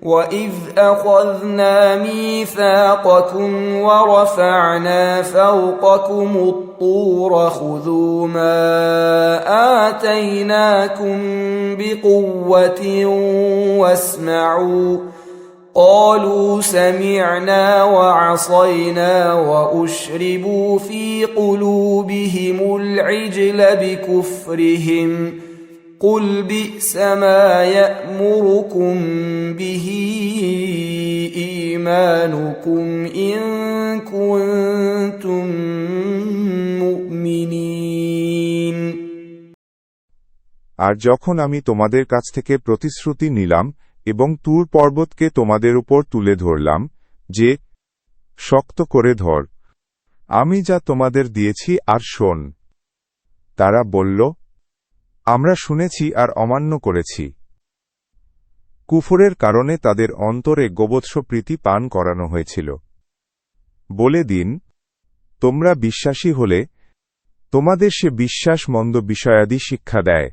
وَإِذْ أَخَذْنَا مِيثَاقَكُمْ وَرَفَعْنَا فَوْقَكُمُ الطُّورَ خُذُوا مَا آتَيْنَاكُمْ بِقُوَّةٍ وَاسْمَعُوا قَالُوا سَمِعْنَا وَعَصَيْنَا وَأُشْرِبُوا فِي قُلُوبِهِمُ الْعِجْلَ بِكُفْرِهِمْ قُلْ بِئْسَ مَا يَأْمُرُكُمْ بِهِ إِيمَانُكُمْ إِن كُنتُم مُّؤْمِنِينَ। আর যখন আমি তোমাদের কাছ থেকে প্রতিশ্রুতি নিলাম এবং তুর পর্বতকে তোমাদের উপর তুলে ধরলাম যে, শক্ত করে ধর, আমি যা তোমাদের দিয়েছি আর শোন, তারা বলল, আমরা শুনেছি আর অমান্য করেছি। কুফরের কারণে তাদের অন্তরে গোবৎস প্রীতি পান করানো হয়েছিল। বলে দিন, তোমরা বিশ্বাসী হলে তোমাদের সে বিশ্বাস মন্দ বিষয়াদি শিক্ষা দেয়।